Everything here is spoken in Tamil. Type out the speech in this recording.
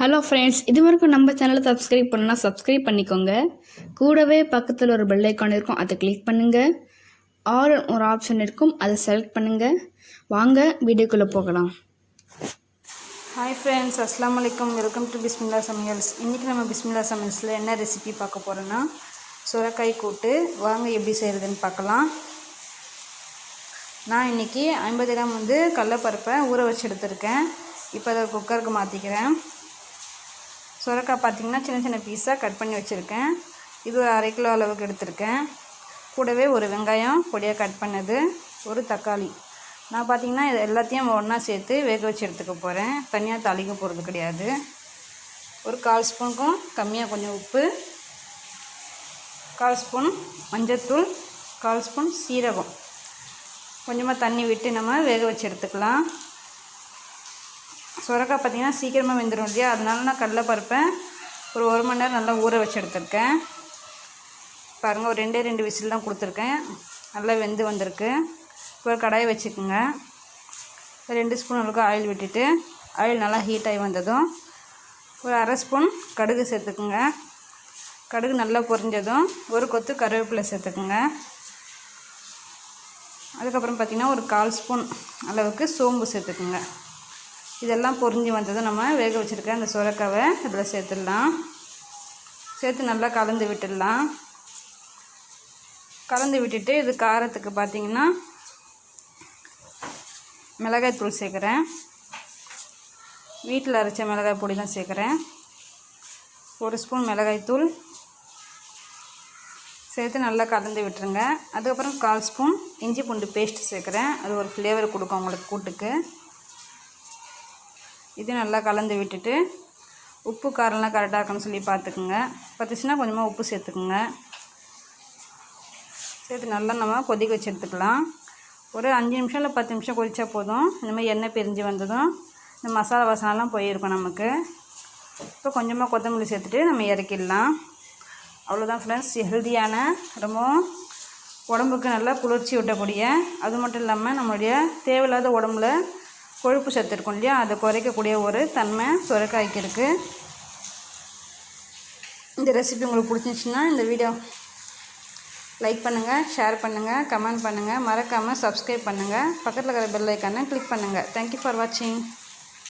ஹலோ ஃப்ரெண்ட்ஸ், இது வரைக்கும் நம்ம சேனலை சப்ஸ்கிரைப் பண்ணால் சப்ஸ்கிரைப் பண்ணிக்கோங்க. கூடவே பக்கத்தில் ஒரு பெல் ஐக்கான் இருக்கும், அதை கிளிக் பண்ணுங்கள். ஆல் ஒரு ஆப்ஷன் இருக்கும், அதை செலக்ட் பண்ணுங்கள். வாங்க வீடியோக்குள்ளே போகலாம். ஹாய் ஃப்ரெண்ட்ஸ், அஸ்ஸலாமு அலைக்கும். வெல்கம் டு பிஸ்மில்லா சமையல்ஸ். இன்றைக்கி நம்ம பிஸ்மில்லா சமையல்ஸில் என்ன ரெசிபி பார்க்க போகிறோன்னா சுரக்காய் கூட்டு. வாங்க எப்படி செய்கிறதுன்னு பார்க்கலாம். நான் இன்றைக்கி 50 கிராம் கடலைப்பருப்பை ஊற வச்சு எடுத்துருக்கேன். இப்போ அதை குக்கருக்கு மாற்றிக்கிறேன். சுரக்காய் பார்த்திங்கன்னா சின்ன சின்ன பீஸாக கட் பண்ணி வச்சுருக்கேன். இது ஒரு 1/2 கிலோ அளவுக்கு எடுத்திருக்கேன். கூடவே ஒரு வெங்காயம் பொடியாக கட் பண்ணது, ஒரு தக்காளி. நான் பார்த்திங்கன்னா இது எல்லாத்தையும் ஒன்றா சேர்த்து வேக வச்சு எடுத்துக்க போகிறேன். தனியாக தாளிக்க போகிறது கிடையாது. ஒரு 1/4 ஸ்பூனுக்கும் கம்மியாக கொஞ்சம் உப்பு, 1/4 ஸ்பூன் மஞ்சள்தூள், 1/4 ஸ்பூன் சீரகம், கொஞ்சமாக தண்ணி விட்டு நம்ம வேக வச்சு எடுத்துக்கலாம். சுரக்காய் பார்த்திங்கன்னா சீக்கிரமாக வெந்துடும் இல்லையா, அதனால நான் கடலைப்பருப்பை ஒரு 1 மணி நேரம் நல்லா ஊற வச்சு எடுத்துருக்கேன். பாருங்கள், ஒரு 2 விசில் தான் கொடுத்துருக்கேன். நல்லா வெந்து வந்திருக்கு. ஒரு கடாயை வச்சுக்கோங்க. 2 ஸ்பூன் அளவுக்கு ஆயில் விட்டுட்டு, ஆயில் நல்லா ஹீட் ஆகி வந்ததும் ஒரு 1/2 ஸ்பூன் கடுகு சேர்த்துக்குங்க. கடுகு நல்லா பொரிஞ்சதும் ஒரு கொத்து கருவேப்பிலை சேர்த்துக்குங்க. அதுக்கப்புறம் பார்த்திங்கன்னா ஒரு 1/4 ஸ்பூன் அளவுக்கு சோம்பு சேர்த்துக்குங்க. இதெல்லாம் பொரிஞ்சு வந்ததும் நம்ம வேக வச்சுருக்க அந்த சுரக்காவை இதில் சேர்த்துடலாம். சேர்த்து நல்லா கலந்து விட்டுடலாம். கலந்து விட்டுட்டு இது காரத்துக்கு பார்த்திங்கன்னா மிளகாய் தூள் சேர்க்குறேன். வீட்டில் அரைச்ச மிளகாய் பொடி தான் சேர்க்குறேன். 1 ஸ்பூன் மிளகாய் தூள் சேர்த்து நல்லா கலந்து விட்டுருங்க. அதுக்கப்புறம் 1/4 ஸ்பூன் இஞ்சி பூண்டு பேஸ்ட் சேர்க்குறேன். அது ஒரு ஃப்ளேவர் கொடுக்கும் உங்களுக்கு கூட்டுக்கு. இது நல்லா கலந்து விட்டுட்டு உப்பு காரம்லாம் கரெக்டாக இருக்குன்னு சொல்லி பார்த்துக்குங்க. பத்துச்சுன்னா கொஞ்சமாக உப்பு சேர்த்துக்குங்க. சேர்த்து நல்லா நம்ம கொதிக்க வச்சு எடுத்துக்கலாம். ஒரு 5 நிமிஷம் இல்லை 10 நிமிஷம் கொதிச்சா போதும். இந்த மாதிரி எண்ணெய் பிரிஞ்சு வந்ததும் இந்த மசாலா வாசனெலாம் போயிருக்கும் நமக்கு. இப்போ கொஞ்சமாக கொத்தமல்லி சேர்த்துட்டு நம்ம இறக்கிடலாம். அவ்வளோதான் ஃப்ரெண்ட்ஸ். ஹெல்தியான, ரொம்ப உடம்புக்கு நல்லா குளிர்ச்சி ஊட்டக்கூடிய, அது மட்டும் இல்லாமல் நம்மளுடைய தேவையில்லாத உடம்புல கொழுப்பு சத்து இருக்கும் இல்லையா, அதை குறைக்கக்கூடிய ஒரு தன்மை சுரக்காய்க்கு இருக்குது. இந்த ரெசிபி உங்களுக்கு பிடிச்சிருந்துச்சுன்னா இந்த வீடியோ லைக் பண்ணுங்கள், ஷேர் பண்ணுங்கள், கமெண்ட் பண்ணுங்கள். மறக்காமல் சப்ஸ்கிரைப் பண்ணுங்கள். பக்கத்தில் இருக்கிற பெல் ஐக்கானை கிளிக் பண்ணுங்கள். தேங்க்யூ ஃபார் வாட்சிங்.